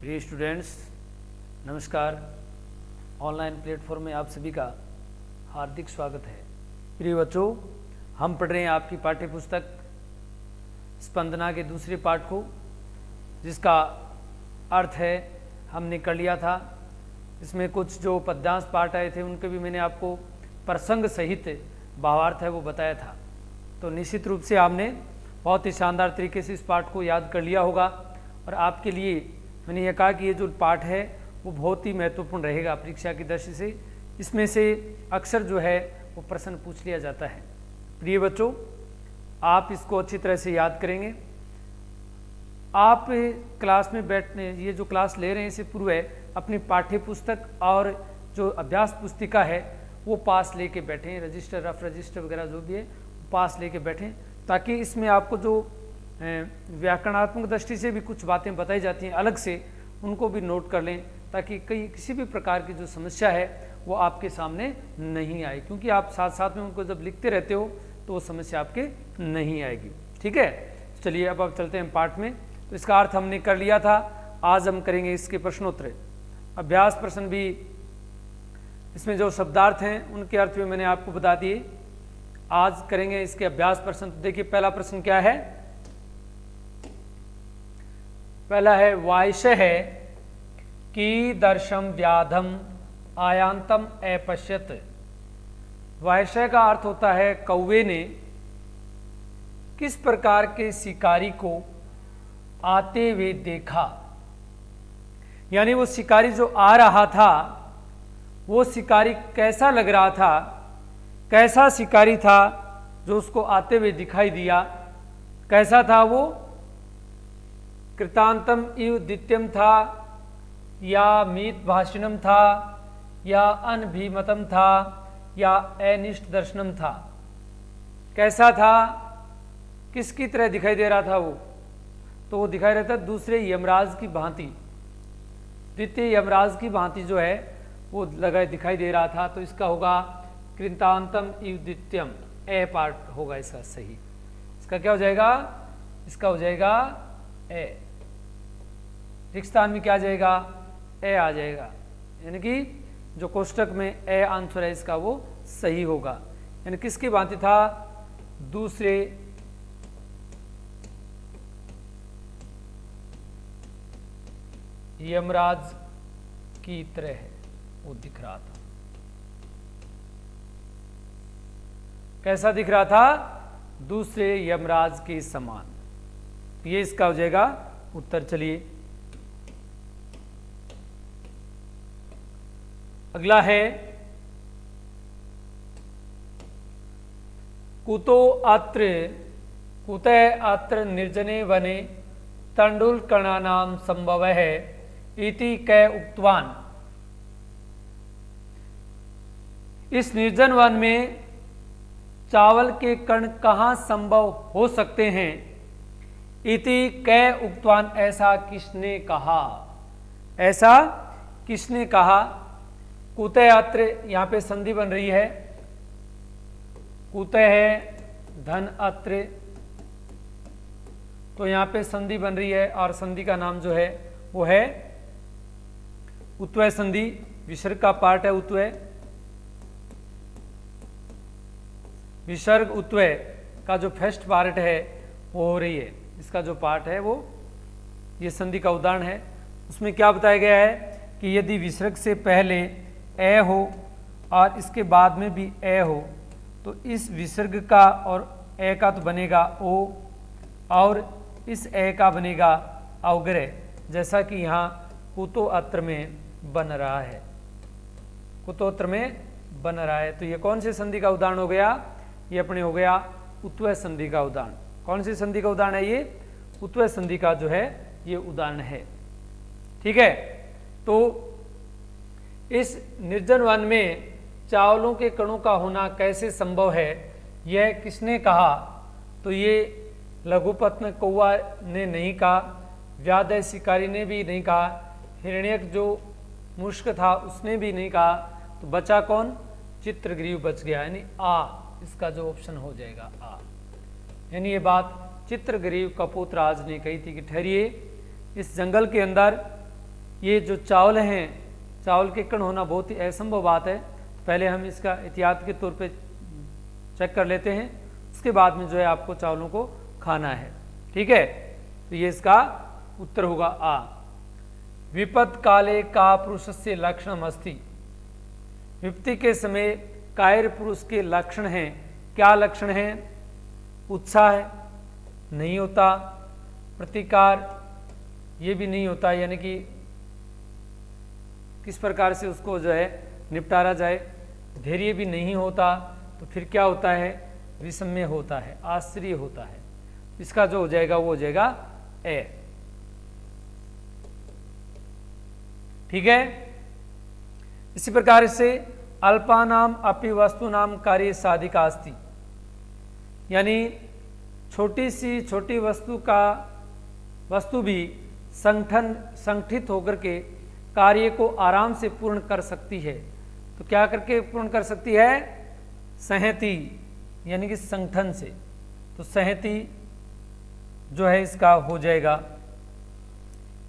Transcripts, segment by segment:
प्रिय स्टूडेंट्स, नमस्कार। Online platform में आप सभी का हार्दिक स्वागत है। प्रिय बच्चों, हम पढ़ रहे हैं आपकी पाठ्य पुस्तक स्पंदना के दूसरे पाठ को, जिसका अर्थ है हमने कर लिया था। इसमें कुछ जो पद्यांश पाठ आए थे उनके भी मैंने आपको प्रसंग सहित भावार्थ है वो बताया था। तो निश्चित रूप से आपने बहुत ही शानदार तरीके से इस पाठ को याद कर लिया होगा और आपके लिए मैंने यह कहा कि ये जो पाठ है वो बहुत ही महत्वपूर्ण रहेगा परीक्षा की दृष्टि से। इसमें से अक्सर जो है वो प्रश्न पूछ लिया जाता है। प्रिय बच्चों, आप इसको अच्छी तरह से याद करेंगे। आप क्लास में बैठने, ये जो क्लास ले रहे हैं इससे पूर्व अपनी पाठ्य पुस्तक और जो अभ्यास पुस्तिका है वो पास लेके बैठें। रजिस्टर, रफ रजिस्टर वगैरह जो भी है पास लेके बैठें, ताकि इसमें आपको जो व्याकरणात्मक दृष्टि से भी कुछ बातें बताई जाती हैं अलग से, उनको भी नोट कर लें, ताकि किसी भी प्रकार की जो समस्या है वो आपके सामने नहीं आए। क्योंकि आप साथ साथ में उनको जब लिखते रहते हो तो वो समस्या आपके नहीं आएगी। ठीक है, चलिए अब आप चलते हैं पाठ में। तो इसका अर्थ हमने कर लिया था, आज हम करेंगे इसके प्रश्नोत्तर। अभ्यास प्रश्न भी, इसमें जो शब्दार्थ हैं उनके अर्थ भी मैंने आपको बता दिए। आज करेंगे इसके अभ्यास प्रश्न। तो देखिए पहला प्रश्न क्या है। पहला है वायशः है कि दर्शम व्याधम आयांतम अपश्यत। वायशः का अर्थ होता है कौवे ने किस प्रकार के शिकारी को आते हुए देखा। यानी वो शिकारी जो आ रहा था वो शिकारी कैसा लग रहा था, कैसा शिकारी था जो उसको आते हुए दिखाई दिया, कैसा था वो। कृतांतम इव द्वितीयम था, या मीत भाषणम था, या अनभिमतम था, या अनिष्ट दर्शनम था। कैसा था, किसकी तरह दिखाई दे रहा था वो, तो वो दिखाई रहता दूसरे यमराज की भांति, द्वितीय यमराज की भांति जो है वो लगा दिखाई दे रहा था। तो इसका होगा कृतांतम इव द्वितीयम, ए पार्ट होगा इसका सही। इसका क्या हो जाएगा, इसका हो जाएगा ए। रिक्त स्थान में क्या आ जाएगा, ए आ जाएगा। यानी कि जो कोष्टक में ए आंसर है इसका वो सही होगा। यानी किसकी भांति था, दूसरे यमराज की तरह वो दिख रहा था। कैसा दिख रहा था, दूसरे यमराज के समान। ये इसका हो जाएगा उत्तर। चलिए अगला है कुतः अत्र निर्जने वने तंडुलकणानां संभवः इति कै उक्तवान। इस निर्जन वन में चावल के कण कहाँ संभव हो सकते हैं। इति कै उक्तवान, ऐसा किसने कहा, ऐसा किसने कहा। कुतः अत्र, यहाँ पे संधि बन रही है, कुतः है धन अत्र, तो यहाँ पे संधि बन रही है और संधि का नाम जो है वो है उत्वय संधि। विसर्ग का पार्ट है उत्वय, विसर्ग उत्वय का जो फर्स्ट पार्ट है वो हो रही है, इसका जो पार्ट है वो ये संधि का उदाहरण है। उसमें क्या बताया गया है कि यदि विसर्ग से पहले ए हो और इसके बाद में भी ए हो तो इस विसर्ग का और ए का तो बनेगा ओ, और इस ए का बनेगा अवग्रह, जैसा कि यहाँ कुतोत्र में बन रहा है, कुतोत्र में बन रहा है। तो ये कौन से संधि का उदाहरण हो गया, ये अपने हो गया उत्वय संधि का उदाहरण। कौन सी संधि का उदाहरण है, ये उत्वय संधि का जो है ये उदाहरण है। ठीक है, तो इस निर्जन वन में चावलों के कणों का होना कैसे संभव है, यह किसने कहा। तो ये लघुपत्न कौवा ने नहीं कहा, व्याध शिकारी ने भी नहीं कहा, हिरण्यक जो मुष्क था उसने भी नहीं कहा। तो बचा कौन, चित्रग्रीव बच गया, यानी आ, इसका जो ऑप्शन हो जाएगा आ। यानी ये बात चित्रग्रीव कपोतराज ने कही थी कि ठहरिए, इस जंगल के अंदर ये जो चावल हैं, चावल के कण होना बहुत ही असंभव बात है। पहले हम इसका एहतियात के तौर पे चेक कर लेते हैं, उसके बाद में जो है आपको चावलों को खाना है। ठीक है, तो ये इसका उत्तर होगा आ। विपद काले का पुरुषस्य लक्षणम अस्ति। विपत्ति के समय कायर पुरुष के लक्षण हैं। क्या लक्षण हैं? उत्साह नहीं होता, प्रतिकार ये भी नहीं होता, यानी कि किस प्रकार से उसको जो है निपटारा जाए। धैर्य भी नहीं होता, तो फिर क्या होता है? विषम्य होता है, आश्चर्य होता है। इसका जो हो जाएगा वो हो जाएगा ए। ठीक है, इसी प्रकार से अल्पानाम अपि वस्तुनाम कार्य साधिका अस्ति, यानी छोटी सी छोटी वस्तु भी संगठित होकर के कार्य को आराम से पूर्ण कर सकती है। तो क्या करके पूर्ण कर सकती है? संहति, यानी कि संगठन से। तो संहति जो है इसका हो जाएगा,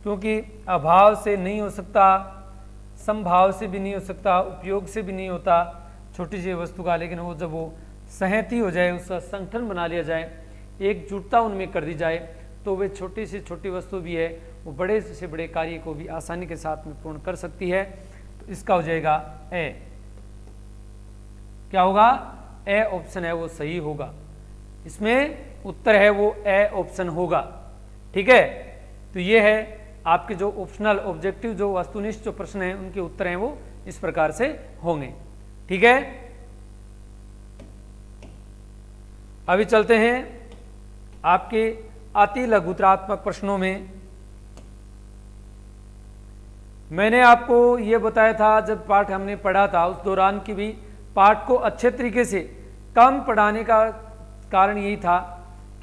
क्योंकि अभाव से नहीं हो सकता, संभाव से भी नहीं हो सकता, उपयोग से भी नहीं होता छोटी सी वस्तु का। लेकिन वो जब वो संहति हो जाए, उसका संगठन बना लिया जाए, एकजुटता उनमें कर दी जाए, तो वे छोटी से छोटी वस्तु भी है वो बड़े से बड़े कार्य को भी आसानी के साथ में पूर्ण कर सकती है। तो इसका हो जाएगा ए। क्या होगा? ए ऑप्शन है वो सही होगा। इसमें उत्तर है वो ए ऑप्शन होगा। ठीक है, तो ये है आपके जो ऑप्शनल ऑब्जेक्टिव जो वस्तुनिष्ठ जो प्रश्न हैं उनके उत्तर हैं वो इस प्रकार से होंगे। ठीक है, अभी चलते हैं आपके अति लघुत्रात्मक प्रश्नों में। मैंने आपको ये बताया था जब पाठ हमने पढ़ा था उस दौरान की भी पाठ को अच्छे तरीके से कम पढ़ाने का कारण यही था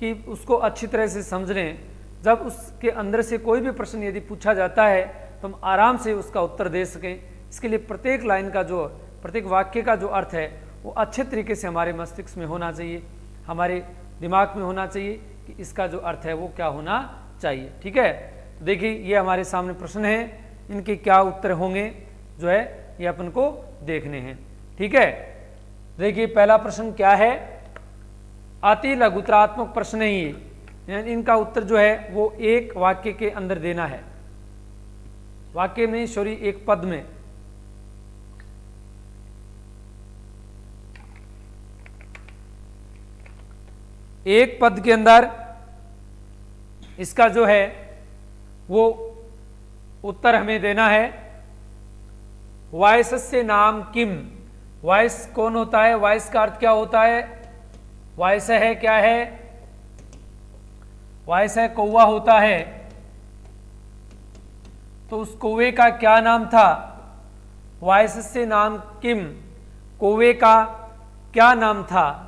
कि उसको अच्छी तरह से समझ लें। जब उसके अंदर से कोई भी प्रश्न यदि पूछा जाता है तो हम आराम से उसका उत्तर दे सकें। इसके लिए प्रत्येक लाइन का जो प्रत्येक वाक्य का जो अर्थ है वो अच्छे तरीके से हमारे मस्तिष्क में होना चाहिए, हमारे दिमाग में होना चाहिए कि इसका जो अर्थ है वो क्या होना चाहिए। ठीक है, तो देखिए ये हमारे सामने प्रश्न है, इनके क्या उत्तर होंगे जो है ये अपन को देखने हैं। ठीक है, देखिए पहला प्रश्न क्या है? अति लघुत्रात्मक प्रश्न ही है, यानी इनका उत्तर जो है वो एक वाक्य के अंदर देना है। वाक्य में सॉरी एक पद में। एक पद के अंदर इसका जो है वो उत्तर हमें देना है। वायसस्य नाम किम। वायस कौन होता है? वायस का अर्थ क्या होता है? वायस है क्या है? वायस है कौवा होता है। तो उस कौवे का क्या नाम था? वायसस्य नाम किम, कौवे का क्या नाम था?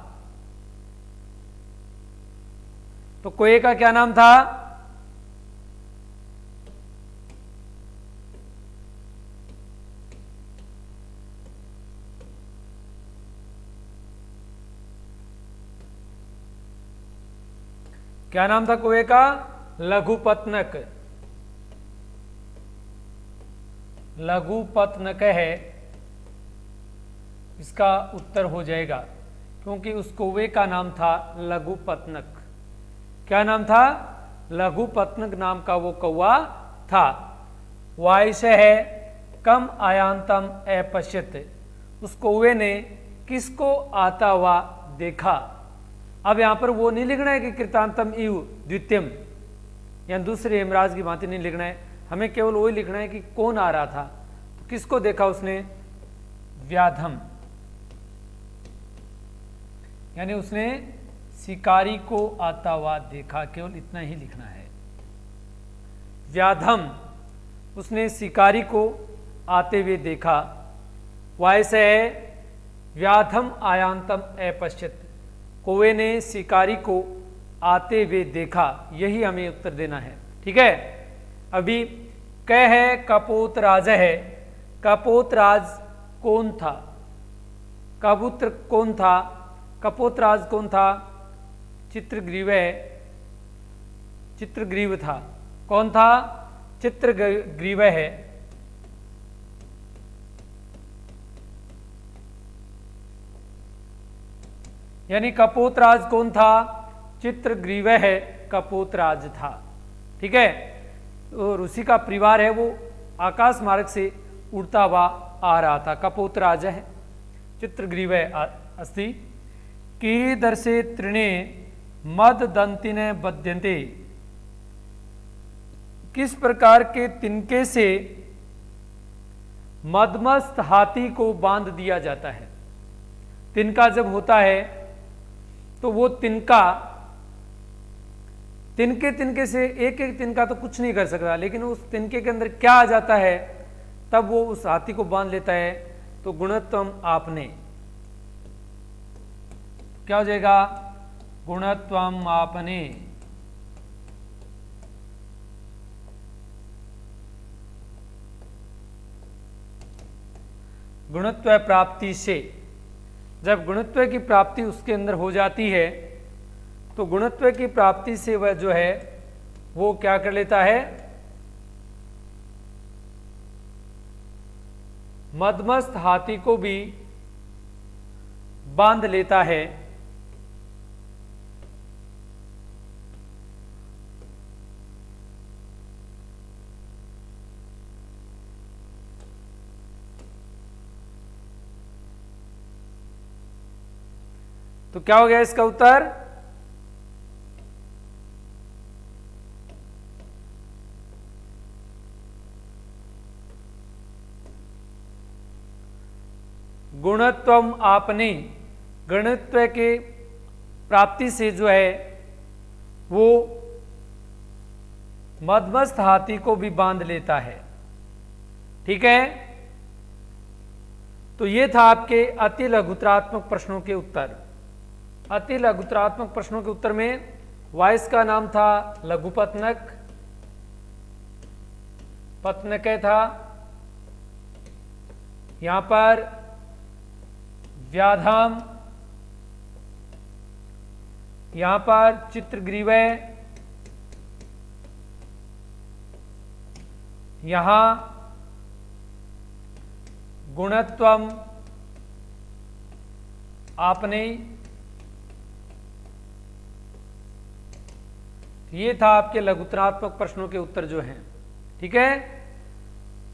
तो कौवे का क्या नाम था? क्या नाम था कौवे का? लघुपत्नक। लघुपत्नक है इसका उत्तर हो जाएगा, क्योंकि उस कौवे का नाम था लघुपत्नक। क्या नाम था? लघुपत्नक नाम का वो कौवा था। वायस है कम आयांतम अपश्यत। उस कौवे ने किसको आता हुआ देखा? अब यहां पर वो नहीं लिखना है कि कृतांतम इव द्वितीयम, या दूसरे हेमराज की भांति नहीं लिखना है, हमें केवल वही लिखना है कि कौन आ रहा था। तो किसको देखा उसने? व्याधम, यानी उसने शिकारी को आता हुआ देखा, केवल इतना ही लिखना है। व्याधम, उसने शिकारी को आते हुए देखा। वायस है व्याधम आयांतम अपश्यत, कौवे ने शिकारी को आते हुए देखा। यही हमें उत्तर देना है। ठीक है, अभी क है कपोतराज है। कपोतराज कौन था? कबूतर कौन था? कपोतराज कौन था? चित्रग्रीव है, चित्रग्रीव था। कौन था? चित्रग्रीव है। यानी कपोतराज कौन था? चित्रग्रीवः कपोतराज था। ठीक है, और उसी का परिवार है वो आकाश मार्ग से उड़ता हुआ आ रहा था। कपोतराज है चित्रग्रीवः अस्ति। कीदर्शे तृणे मद दंतिने बध्यन्ते, किस प्रकार के तिनके से मदमस्त हाथी को बांध दिया जाता है। तिनका जब होता है तो वो तिनका तिनके से एक एक तिनका तो कुछ नहीं कर सकता, लेकिन उस तिनके के अंदर क्या आ जाता है तब वो उस हाथी को बांध लेता है। तो गुणत्वम आपने, क्या हो जाएगा? गुणत्वम आपने। गुणत्व प्राप्ति से, जब गुणत्व की प्राप्ति उसके अंदर हो जाती है तो गुणत्व की प्राप्ति से वह जो है वो क्या कर लेता है? मदमस्त हाथी को भी बांध लेता है। तो क्या हो गया इसका उत्तर? गुणत्वम आपने, गणत्व के प्राप्ति से जो है वो मदमस्त हाथी को भी बांध लेता है। ठीक है, तो ये था आपके अति लघुतरात्मक प्रश्नों के उत्तर। अति लघुतरात्मक प्रश्नों के उत्तर में वाइस का नाम था लघुपत्नक, पत्नक था, यहां पर व्याधाम, यहां पर चित्रग्रीवः, यहां गुणत्वम आपने। ये था आपके लघुतरात्मक प्रश्नों के उत्तर जो हैं। ठीक है,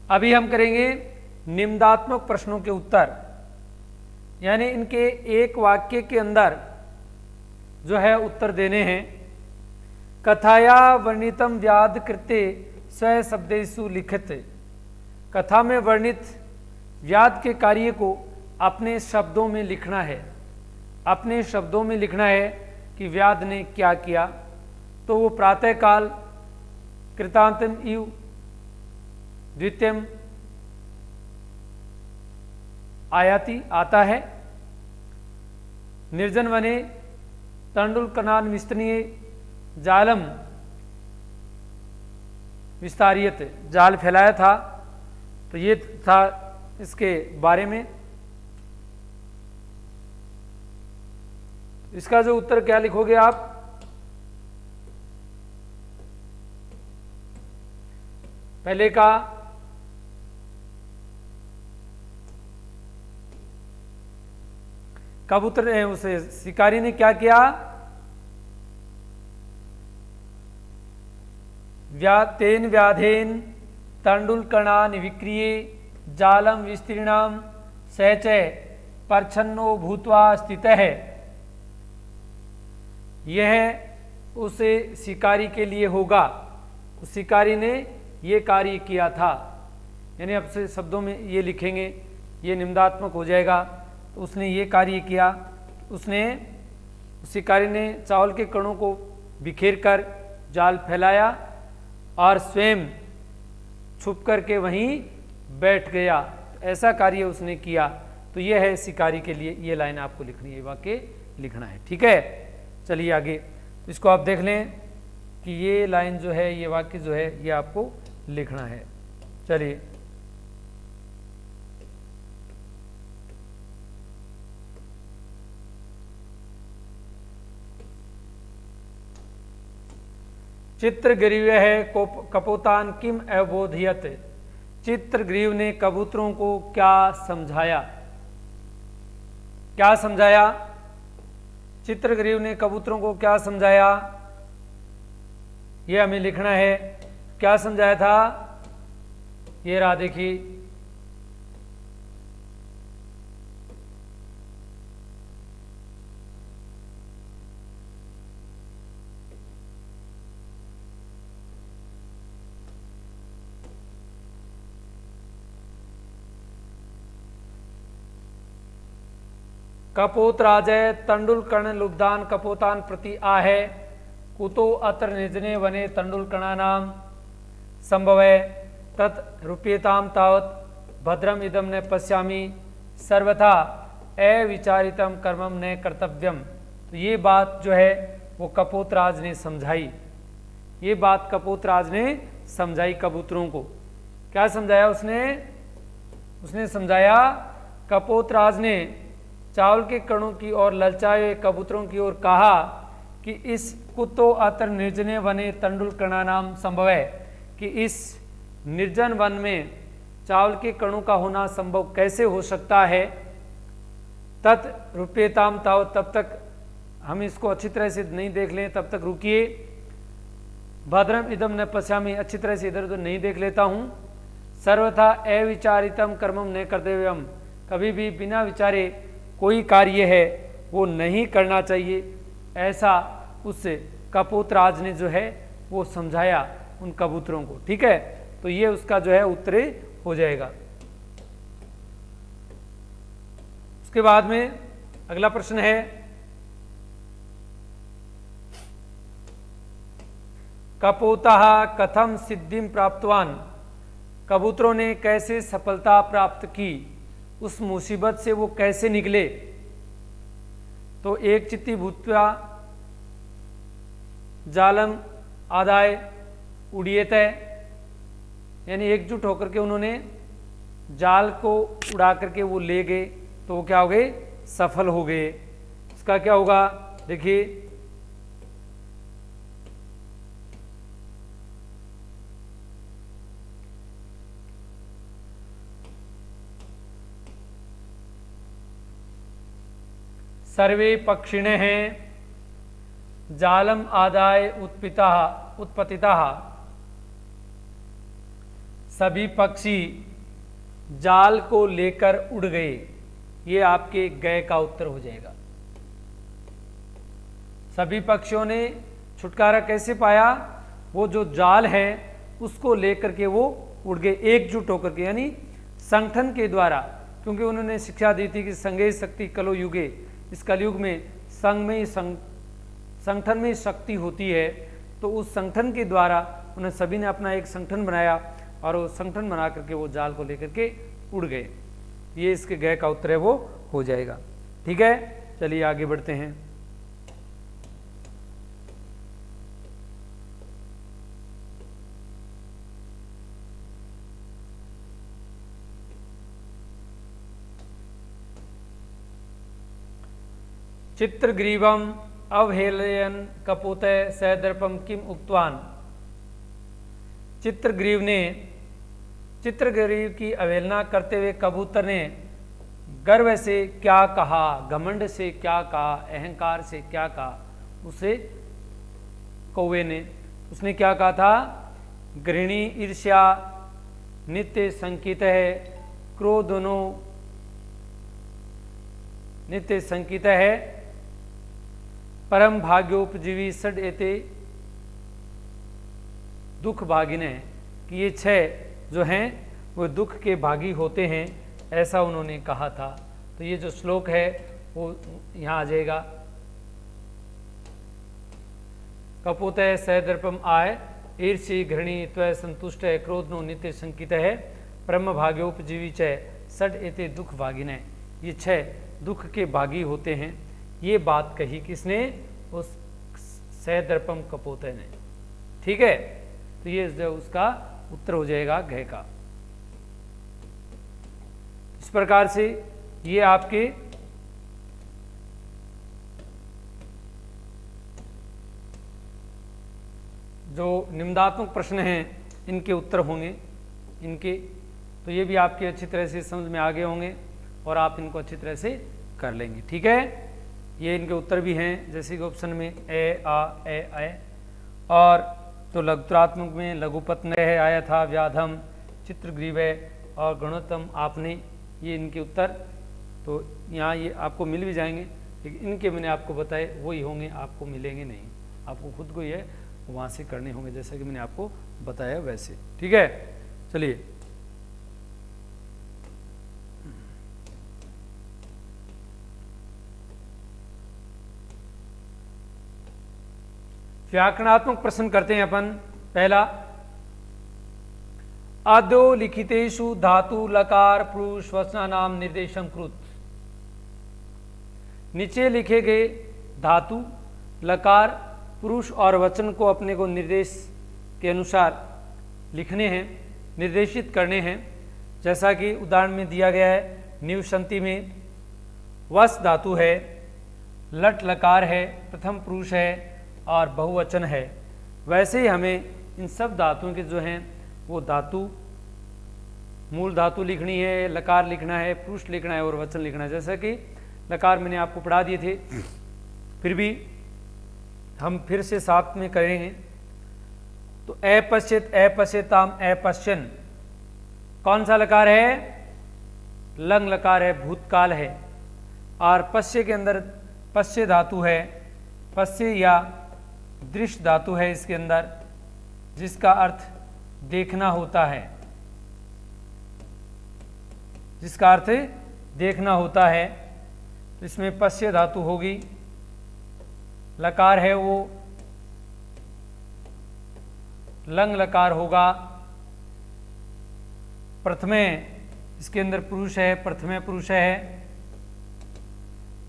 अभी हम करेंगे निम्नात्मक प्रश्नों के उत्तर, यानी इनके एक वाक्य के अंदर जो है उत्तर देने हैं। कथाया वर्णितम व्याध कृते स्व शब्देषु लिखित, कथा में वर्णित व्याध के कार्य को अपने शब्दों में लिखना है। अपने शब्दों में लिखना है कि व्याध ने क्या किया। तो वो प्रातःकाल कृतांतम इव द्वितीयम आयाति आता है, निर्जन वने तंडुल कनान विस्तनीय जालम विस्तारियत, जाल फैलाया था। तो ये था इसके बारे में। इसका जो उत्तर क्या लिखोगे आप? पहले का कबूतर ने, उसे शिकारी ने क्या किया? तेन व्याधेन तंडुलकणान विक्रिये जालम विस्तीर्णम सहचय परछन्नो भूत्वा स्थितः। यह उसे शिकारी के लिए होगा, उस शिकारी ने ये कार्य किया था। यानी अब से शब्दों में ये लिखेंगे, ये निम्नात्मक हो जाएगा। तो उसने ये कार्य किया, उसने शिकारी ने चावल के कणों को बिखेर कर जाल फैलाया और स्वयं छुप करके वहीं बैठ गया। ऐसा कार्य उसने किया। तो ये है शिकारी के लिए, ये लाइन आपको लिखनी है, वाक्य लिखना है। ठीक है, चलिए आगे इसको आप देख लें कि ये लाइन जो है, ये वाक्य जो है, ये आपको लिखना है। चलिए चित्रग्रीव है कपोतान किम अबोधियत, चित्रग्रीव ने कबूतरों को क्या समझाया? क्या समझाया? चित्रग्रीव ने कबूतरों को क्या समझाया, ये हमें लिखना है। क्या समझाया था, ये रहा देखिए। कपोत राजय तंडुल कर्ण लुब्धान कपोतान प्रति आहे कुतो अत्र निर्जने वने तंडुल कणानाम संभवे तत् रूप्यताम तावत भद्रम इदम न पश्यामि सर्वथा अविचारितम कर्मम न कर्तव्यम। तो ये बात जो है वो कपोतराज ने समझाई, ये बात कपोतराज ने समझाई कबूतरों को। क्या समझाया उसने समझाया, कपोतराज ने चावल के कणों की ओर ललचाए हुए कबूतरों की ओर कहा कि इस कुतो अत्र निर्जने वने तंडुल कणानाम संभव है, कि इस निर्जन वन में चावल के कणों का होना संभव कैसे हो सकता है। तत् रूप्यताम ताव, तब तक हम इसको अच्छी तरह से नहीं देख लें तब तक रुकिए। भद्रम इदम न पश्यामि, अच्छी तरह से इधर उधर नहीं देख लेता हूं। सर्वथा अविचारितम कर्मम न कर्तव्यम, कभी भी बिना विचारे कोई कार्य है वो नहीं करना चाहिए, ऐसा उस कपोतराज ने जो है वो समझाया उन कबूतरों को। ठीक है, तो ये उसका जो है उत्तर हो जाएगा। उसके बाद में अगला प्रश्न है, कपोतः कथम सिद्धिम प्राप्तवान, कबूतरों ने कैसे सफलता प्राप्त की, उस मुसीबत से वो कैसे निकले। तो एक चित्ती भूत्वा जालम आदाय उड़ियत है, यानी एकजुट होकर के उन्होंने जाल को उड़ा करके वो ले गए, तो वो क्या हो गए, सफल हो गए। इसका क्या होगा देखिए, सर्वे पक्षिणे हैं जालम आदाय उत्पतिता, सभी पक्षी जाल को लेकर उड़ गए। ये आपके गए का उत्तर हो जाएगा। सभी पक्षियों ने छुटकारा कैसे पाया, वो जो जाल है उसको लेकर के वो उड़ गए एकजुट होकर के, यानी संगठन के द्वारा, क्योंकि उन्होंने शिक्षा दी थी कि संगे शक्ति कलो युगे, इस कलयुग में संघ में संगठन में शक्ति होती है। तो उस संगठन के द्वारा उन्हें सभी ने अपना एक संगठन बनाया और वो संगठन बना करके वो जाल को लेकर के उड़ गए। ये इसके गए का उत्तर है वो हो जाएगा। ठीक है, चलिए आगे बढ़ते हैं। चित्रग्रीवम अवहेलयन कपोतय सदर्पम किम उक्तवान, चित्रग्रीव की अवहेलना करते हुए कबूतर ने गर्व से क्या कहा, घमंड से क्या कहा, अहंकार से क्या कहा। उसे कौवे ने, उसने क्या कहा था, घृणी ईर्ष्या नित्य संकित है, क्रोधनो नित्य संकित है, परम भाग्योपजीवी षड एते दुख भागिने, कि ये छह जो हैं वो दुख के भागी होते हैं, ऐसा उन्होंने कहा था। तो ये जो श्लोक है वो यहाँ आ जाएगा। कपोतय सदर्पम आय ईर्षि घृणी त्वय संतुष्ट है, क्रोध नो नित्य संकित है, परम भाग्योपजीवी च षड एते दुख भागिने, ये छह दुख के भागी होते हैं। ये बात कही किसने, उस सदर्पम कपोतय ने। ठीक है, तो ये जो उसका उत्तर हो जाएगा घय का। इस प्रकार से ये आपके जो निम्नात्मक प्रश्न हैं इनके उत्तर होंगे इनके, तो ये भी आपके अच्छी तरह से समझ में आ गए होंगे और आप इनको अच्छी तरह से कर लेंगे। ठीक है, ये इनके उत्तर भी हैं, जैसे कि ऑप्शन में ए आ ए आए, और तो लघुत्रात्मक में लघुपत्न है आया था, व्याधम, चित्रग्रीव और गणोत्तम आपने, ये इनके उत्तर। तो यहाँ ये आपको मिल भी जाएंगे, लेकिन इनके मैंने आपको बताए वही होंगे, आपको मिलेंगे नहीं, आपको खुद को ये वहाँ से करने होंगे, जैसा कि मैंने आपको बताया वैसे। ठीक है, चलिए व्याकरणात्मक प्रश्न करते हैं अपन। पहला, आद्यो लिखितेषु धातु लकार पुरुष वचनानाम निर्देशम कृत। नीचे लिखे गए धातु लकार पुरुष और वचन को अपने को निर्देश के अनुसार लिखने हैं, निर्देशित करने हैं। जैसा कि उदाहरण में दिया गया है, निवसंति में वस धातु है, लट लकार है, प्रथम पुरुष है और बहुवचन है। वैसे ही हमें इन सब धातुओं के जो हैं वो धातु, मूल धातु लिखनी है, लकार लिखना है, पुरुष लिखना है और वचन लिखना है। जैसा कि लकार मैंने आपको पढ़ा दिए थे, फिर भी हम फिर से साथ में करेंगे। तो अपश्यत, अपश्यताम, अपश्यन, कौन सा लकार है? लंग लकार है, भूतकाल है। और पश्य के अंदर पश्य धातु है, पश्य या दृश्य धातु है इसके अंदर, जिसका अर्थ देखना होता है, जिसका अर्थ देखना होता है। तो इसमें पश्य धातु होगी, लकार है वो लंग लकार होगा। प्रथमे इसके अंदर पुरुष है, प्रथमे पुरुष है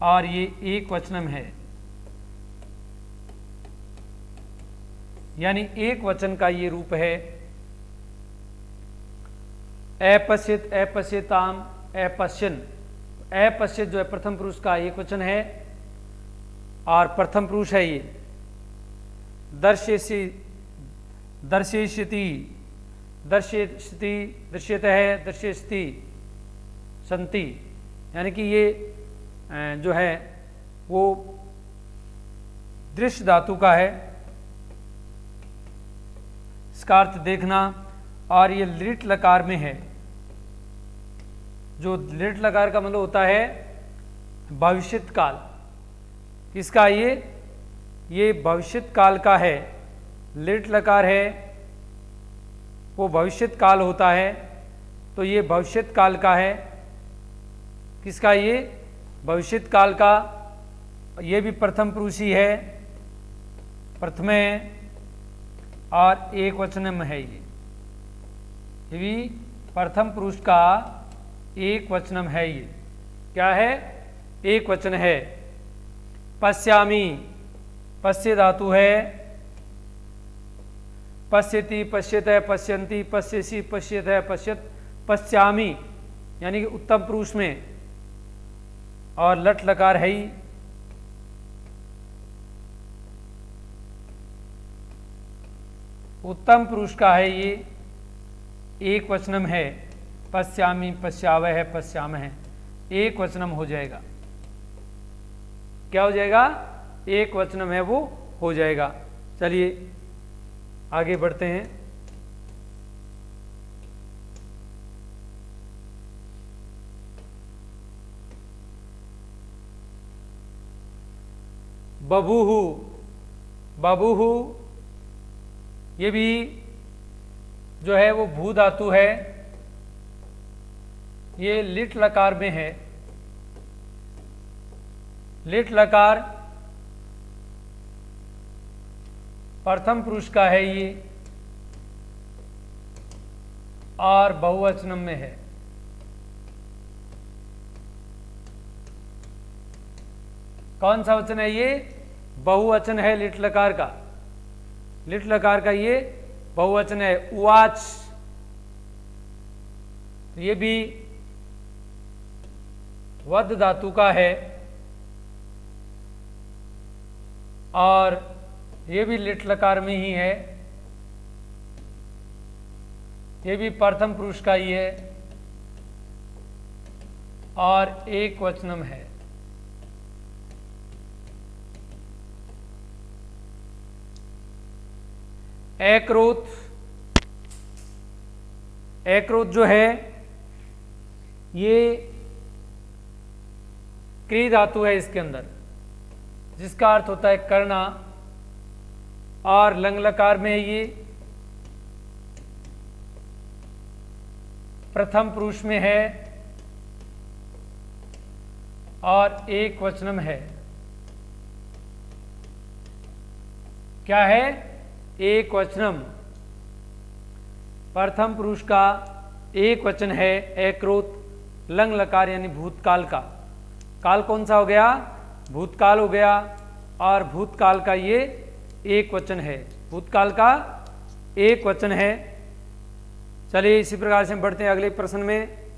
और ये एक वचनम है, यानी एक वचन का ये रूप है। अपश्यत, अपश्यताम, अपश्यन। अपश्यत जो है प्रथम पुरुष का एक वचन है और प्रथम पुरुष है ये। दर्शयसि, दर्शयिष्यति, दर्शयति, दृश्यत है, दर्शयति, संति, यानी कि ये जो है वो दृश्य धातु का है, इसका अर्थ देखना। और ये लिट लकार में है, जो लिट लकार का मतलब होता है भविष्यत काल। किसका? ये भविष्यत काल का है। लिट लकार है वो भविष्यत काल होता है, तो ये भविष्यत काल का है। किसका? ये भविष्यत काल का। ये भी प्रथम पुरुष ही है, प्रथमे और एक वचन में है। ये भी प्रथम पुरुष का एक वचनम है। ये क्या है? एक वचन है। पश्यामि, पश्य धातु है, पश्यति, पश्यत है, पश्यन्ति, पश्यसि, पश्यत है, पश्यत, पश्यामि, यानी कि उत्तम पुरुष में। और लट लकार है ही। उत्तम पुरुष का है ये, एक वचनम है। पश्यामि, पश्यावह है, पश्याम है, एक वचनम हो जाएगा। क्या हो जाएगा? एक वचनम है वो हो जाएगा। चलिए आगे बढ़ते हैं। बभूहु, बभूहु ये भी जो है वो भू धातु है, ये लिट लकार में है। लिट लकार प्रथम पुरुष का है ये और बहुवचनम में है। कौन सा वचन है ये? बहुवचन है लिट लकार का। लिट लकार का ये बहुवचन है। उवाच, ये भी वद धातु का है और ये भी लिट लकार में ही है। ये भी प्रथम पुरुष का ही है और एक वचनम है। एक्रोथ, एक्रोथ जो है ये क्री धातु है इसके अंदर, जिसका अर्थ होता है करना, और लंग लकार में ये प्रथम पुरुष में है और एक वचनम है। क्या है? एक वचनम, प्रथम पुरुष का एक वचन है एक्रोत। लंग लकार यानी भूतकाल का, काल कौन सा हो गया? भूतकाल हो गया, और भूतकाल का ये एक वचन है, भूतकाल का एक वचन है। चलिए इसी प्रकार से हम बढ़ते हैं अगले प्रश्न में।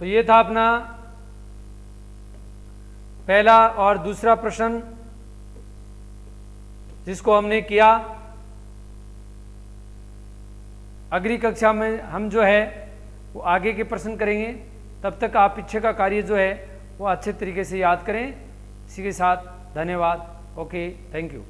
तो ये था अपना पहला और दूसरा प्रश्न जिसको हमने किया। अगली कक्षा में हम जो है वो आगे के प्रश्न करेंगे। तब तक आप पीछे का कार्य जो है वो अच्छे तरीके से याद करें। इसी के साथ धन्यवाद। Okay, thank you.